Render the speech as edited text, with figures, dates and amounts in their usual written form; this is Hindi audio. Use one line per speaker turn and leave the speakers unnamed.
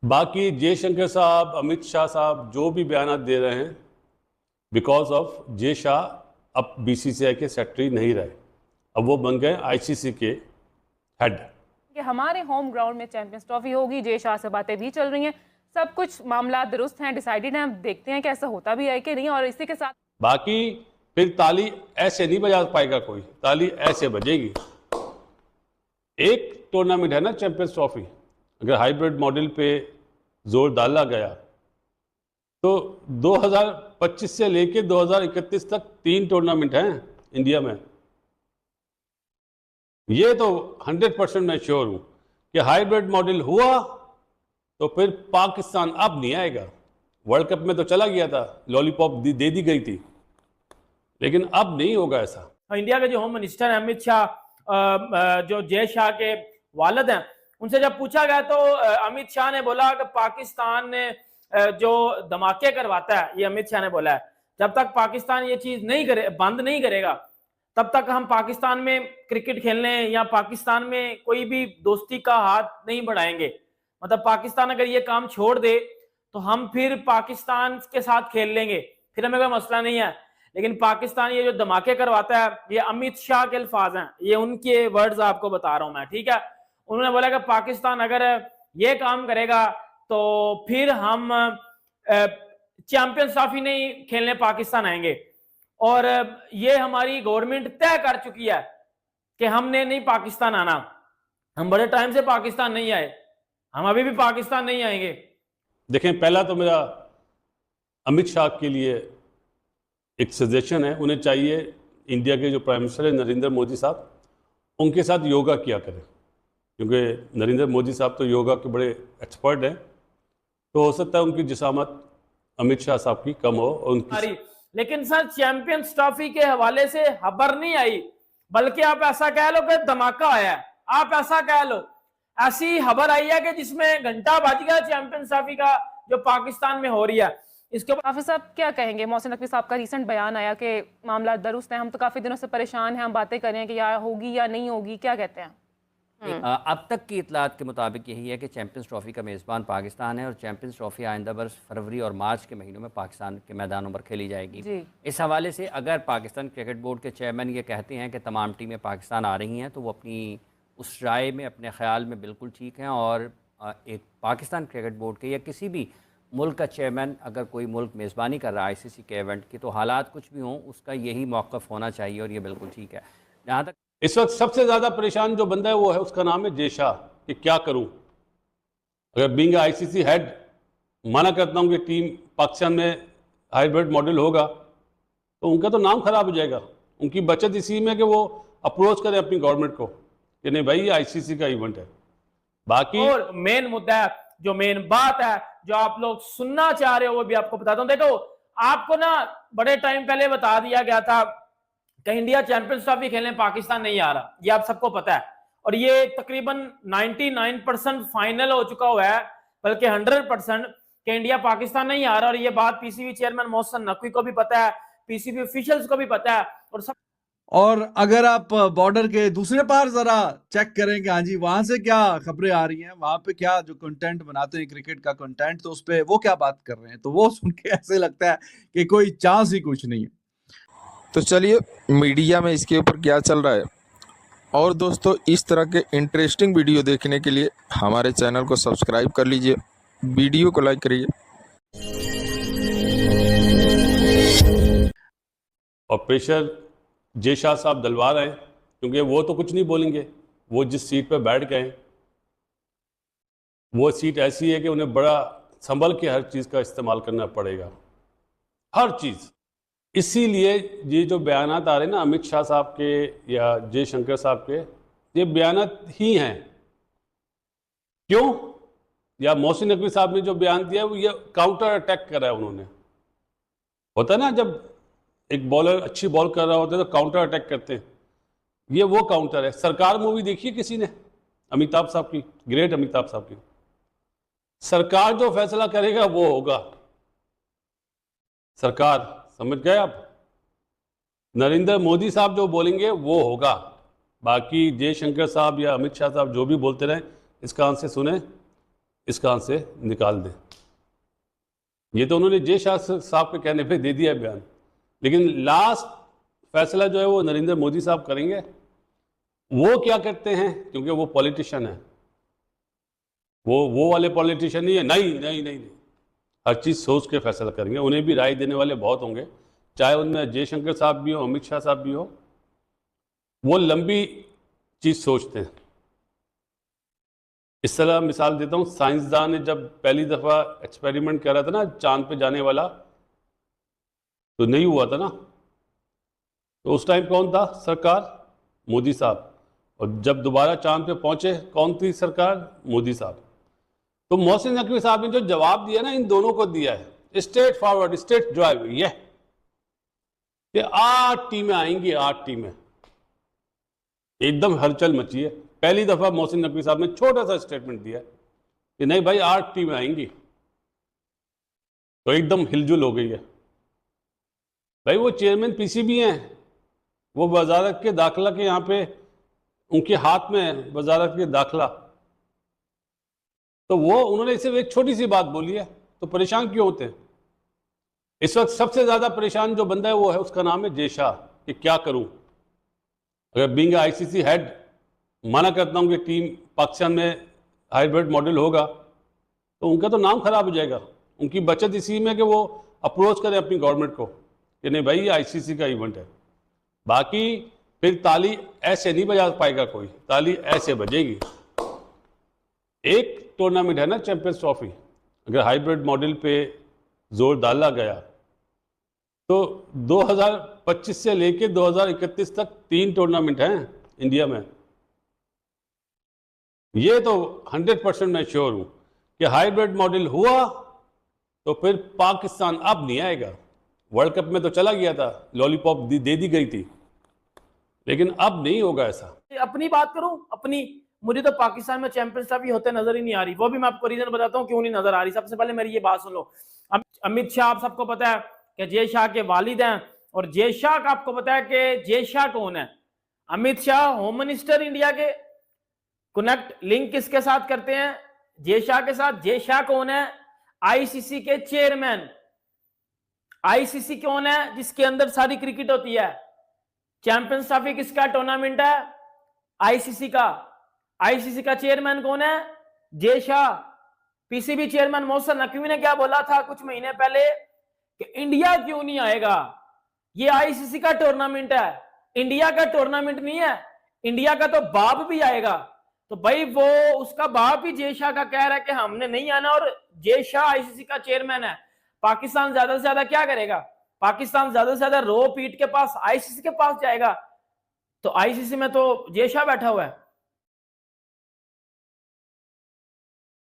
बाकी जयशंकर साहब, अमित शाह साहब जो भी बयान दे रहे हैं, बिकॉज ऑफ जय शाह अब बीसीसीआई के सेक्रेटरी नहीं रहे, अब वो बन गए आईसीसी के हेड।
कि हमारे होम ग्राउंड में चैंपियंस ट्रॉफी होगी, जय शाह से बातें भी चल रही हैं, सब कुछ मामला दुरुस्त हैं, डिसाइडेड हैं, देखते हैं कि ऐसा होता भी है कि नहीं। और इसी के साथ
बाकी फिर ताली ऐसे नहीं बजा पाएगा कोई, ताली ऐसे बजेगी। एक टूर्नामेंट है ना चैंपियंस ट्रॉफी, अगर हाइब्रिड मॉडल पे जोर डाला गया तो 2025 से लेके 2031 तक 3 टूर्नामेंट हैं इंडिया में। ये तो 100% मैं श्योर हूं कि हाइब्रिड मॉडल हुआ तो फिर पाकिस्तान अब नहीं आएगा। वर्ल्ड कप में तो चला गया था, लॉलीपॉप दे दी गई थी, लेकिन अब नहीं होगा ऐसा।
इंडिया के जो होम मिनिस्टर हैं अमित शाह, जो जय शाह के वालिद हैं, उनसे जब पूछा गया तो अमित शाह ने बोला कि पाकिस्तान ने जो धमाके करवाता है, ये अमित शाह ने बोला है, जब तक पाकिस्तान ये चीज नहीं करे, बंद नहीं करेगा, तब तक हम पाकिस्तान में क्रिकेट खेलने या पाकिस्तान में कोई भी दोस्ती का हाथ नहीं बढ़ाएंगे। मतलब पाकिस्तान अगर ये काम छोड़ दे तो हम फिर पाकिस्तान के साथ खेल लेंगे, फिर हमें कोई मसला नहीं है। लेकिन पाकिस्तान ये जो धमाके करवाता है, ये अमित शाह के अल्फाज हैं, ये उनके वर्ड्स आपको बता रहा हूं मैं, ठीक है। उन्होंने बोला कि पाकिस्तान अगर ये काम करेगा तो फिर हम चैंपियंस ट्रॉफी नहीं खेलने पाकिस्तान आएंगे। और ये हमारी गवर्नमेंट तय कर चुकी है कि हमने नहीं पाकिस्तान आना। हम बड़े टाइम से पाकिस्तान नहीं आए, हम अभी भी पाकिस्तान नहीं आएंगे।
देखें, पहला तो मेरा अमित शाह के लिए एक सजेशन है, उन्हें चाहिए इंडिया के जो प्राइम मिनिस्टर है नरेंद्र मोदी साहब, उनके साथ योगा किया करें, क्योंकि नरेंद्र मोदी साहब तो योगा के बड़े एक्सपर्ट हैं। तो हो सकता है उनकी जिसामत अमित शाह साहब की कम हो और उनकी।
लेकिन सर चैंपियंस ट्रॉफी के हवाले से खबर नहीं आई, बल्कि आप ऐसा कह लो कि धमाका आया है, आप ऐसा कह लो। ऐसी खबर आई है कि जिसमें घंटा बज गया चैंपियंस ट्रॉफी का जो पाकिस्तान में हो रही है। इसके बाद
हाफिज साहब क्या कहेंगे? मोहसिन नकवी साहब का रिसेंट बयान आया कि मामला दुरुस्त है, हम तो काफी दिनों से परेशान हैं, हम बातें कर रहे हैं कि या होगी या नहीं होगी, क्या कहते हैं?
अब तक की इतलात के मुताबिक यही है कि चैंपियंस ट्रॉफी का मेज़बान पाकिस्तान है और चैंपियंस ट्रॉफी आइंदा बरस फरवरी और मार्च के महीनों में पाकिस्तान के मैदानों पर खेली जाएगी। इस हवाले से अगर पाकिस्तान क्रिकेट बोर्ड के चेयरमैन ये कहते हैं कि तमाम टीमें पाकिस्तान आ रही हैं, तो वो अपनी उस राय में, अपने ख्याल में बिल्कुल ठीक हैं। और एक पाकिस्तान क्रिकेट बोर्ड के या किसी भी मुल्क का चेयरमैन अगर कोई मुल्क मेज़बानी कर रहा है आईसीसी के इवेंट की, तो हालात कुछ भी हों उसका यही मौक़िफ़ होना चाहिए और ये बिल्कुल ठीक है। जहाँ तक
इस वक्त सबसे ज़्यादा परेशान जो बंदा है वो है, उसका नाम है जय शाह, कि क्या करूं। अगर बीइंग आईसीसी हेड माना करता हूं कि टीम पाकिस्तान में हाइब्रिड मॉडल होगा, तो उनका तो नाम खराब हो जाएगा। उनकी बचत इसी में कि वो अप्रोच करें अपनी गवर्नमेंट को कि नहीं भाई, ये आईसीसी का इवेंट है। बाकी
और मेन मुद्दा है, जो मेन बात है जो आप लोग सुनना चाह रहे हो, वो भी आपको बताता हूं। देखो, आपको ना बड़े टाइम पहले बता दिया गया था कि इंडिया चैंपियंस ट्रॉफी खेलने पाकिस्तान नहीं आ रहा, ये आप सबको पता है। और ये तकरीबन 99% फाइनल हो चुका हुआ है, बल्कि 100% कि इंडिया पाकिस्तान नहीं आ रहा। और ये बात पीसीबी चेयरमैन मोहसिन नकवी को भी पता है, पीसीबी ऑफिशियल्स को भी पता है।
और अगर आप बॉर्डर के दूसरे पार जरा चेक करें कि हाँ जी वहां से क्या खबरें आ रही हैं, वहां पे क्या जो कंटेंट बनाते हैं क्रिकेट का कंटेंट, तो उस पे वो क्या बात कर रहे हैं, तो वो सुन के ऐसे लगता है कि कोई चांस ही कुछ नहीं है।
तो चलिए मीडिया में इसके ऊपर क्या चल रहा है। और दोस्तों, इस तरह के इंटरेस्टिंग वीडियो देखने के लिए हमारे चैनल को सब्सक्राइब कर लीजिए, वीडियो को लाइक करिए।
और प्रेशर जय शाह साहब डलवा रहे हैं, क्योंकि वो तो कुछ नहीं बोलेंगे। वो जिस सीट पर बैठ गए, वो सीट ऐसी है कि उन्हें बड़ा संभल के हर चीज़ का इस्तेमाल करना पड़ेगा, हर चीज़। इसीलिए ये जो बयानात आ रहे हैं ना अमित शाह साहब के या जयशंकर साहब के, ये बयानात ही हैं। क्यों? या मोहसिन नकवी साहब ने जो बयान दिया वो ये काउंटर अटैक करा है उन्होंने। होता है ना, जब एक बॉलर अच्छी बॉल कर रहा होता है तो काउंटर अटैक करते हैं, ये वो काउंटर है। सरकार मूवी देखी है किसी ने? अमिताभ साहब की, ग्रेट अमिताभ साहब की। सरकार जो फैसला करेगा वो होगा। सरकार, समझ गए आप? नरेंद्र मोदी साहब जो बोलेंगे वो होगा। बाकी जयशंकर साहब या अमित शाह साहब जो भी बोलते रहे, इस कान से सुने इस कान से निकाल दें। ये तो उन्होंने जय शाह साहब के कहने पे दे दिया बयान, लेकिन लास्ट फैसला जो है वो नरेंद्र मोदी साहब करेंगे। वो क्या करते हैं, क्योंकि वो पॉलिटिशियन है, वो वाले पॉलिटिशियन नहीं है, नहीं नहीं नहीं नहीं, हर चीज़ सोच के फैसला करेंगे। उन्हें भी राय देने वाले बहुत होंगे, चाहे उनमें जयशंकर साहब भी हो, अमित शाह साहब भी हो। वो लंबी चीज़ सोचते हैं। इस तरह मिसाल देता हूँ, साइंसदान ने जब पहली दफ़ा एक्सपेरिमेंट करा था ना चांद पे जाने वाला, तो नहीं हुआ था ना, तो उस टाइम कौन था सरकार? मोदी साहब। और जब दोबारा चांद पे पहुंचे कौन थी सरकार? मोदी साहब। तो मोहसिन नकवी साहब ने जो जवाब दिया ना, इन दोनों को दिया है, स्ट्रेट फॉरवर्ड, स्ट्रेट ड्राइव। ये 8 टीमें आएंगी, 8 टीमें, एकदम हलचल मची है। पहली दफा मोहसिन नकवी साहब ने छोटा सा स्टेटमेंट दिया कि नहीं भाई 8 टीमें आएंगी, तो एकदम हिलजुल हो गई है। भाई वो चेयरमैन पीसीबी हैं, वो वजारत के दाखिला के यहाँ पे उनके हाथ में है, वजारत के दाखिला, तो वो उन्होंने सिर्फ एक छोटी सी बात बोली है, तो परेशान क्यों होते हैं? इस वक्त सबसे ज्यादा परेशान जो बंदा है वो है, उसका नाम है जय शाह, कि क्या करूं। अगर बीइंग आईसीसी हेड माना करता हूं कि टीम पाकिस्तान में हाइब्रिड मॉडल होगा, तो उनका तो नाम खराब हो जाएगा। उनकी बचत इसी में कि वो अप्रोच करें अपनी गवर्नमेंट को कि नहीं भाई ये आईसीसी का इवेंट है। बाकी फिर ताली ऐसे नहीं बजा पाएगा कोई, ताली ऐसे बजेगी। एक टूर्नामेंट है ना चैंपियंस ट्रॉफी, अगर हाइब्रिड मॉडल पे जोर डाला गया तो 2025 से लेके 2031 तक 3 टूर्नामेंट हैं इंडिया में। ये तो 100% मैं श्योर हूं कि हाइब्रिड मॉडल हुआ तो फिर पाकिस्तान अब नहीं आएगा। वर्ल्ड कप में तो चला गया था, लॉलीपॉप दे दी गई थी, लेकिन अब नहीं होगा ऐसा।
अपनी बात करूं, अपनी, मुझे तो पाकिस्तान में चैंपियंस ट्रॉफी होते नजर ही नहीं आ रही। वो भी मैं आपको रीजन बताता हूं क्यों नहीं नजर आ रही। सबसे पहले मेरी ये बात सुन लो। अमित शाह, आप सबको पता है कि जय शाह के वालिद हैं, और जय शाह का आपको पता है कि जय शाह कौन है? Amit Shah home minister India के। कनेक्ट लिंक किसके साथ करते हैं? जय शाह के साथ। जय शाह कौन है? आईसीसी के चेयरमैन। आईसीसी कौन है? जिसके अंदर सारी क्रिकेट होती है। चैंपियंस ट्रॉफी किसका टूर्नामेंट है? आईसीसी का। आईसीसी का चेयरमैन कौन है? जय शाह। पीसीबी चेयरमैन मोहसिन नकवी ने क्या बोला था कुछ महीने पहले कि इंडिया क्यों नहीं आएगा, ये आईसीसी का टूर्नामेंट है, इंडिया का टूर्नामेंट नहीं है, इंडिया का तो बाप भी आएगा। तो भाई वो उसका बाप ही जय शाह का कह रहा है कि हमने नहीं आना, और जय शाह आईसीसी का चेयरमैन है। पाकिस्तान ज्यादा से ज्यादा क्या करेगा? पाकिस्तान ज्यादा से ज्यादा रो पीट के पास आईसीसी के पास जाएगा। तो आईसीसी में तो जय शाह बैठा हुआ है।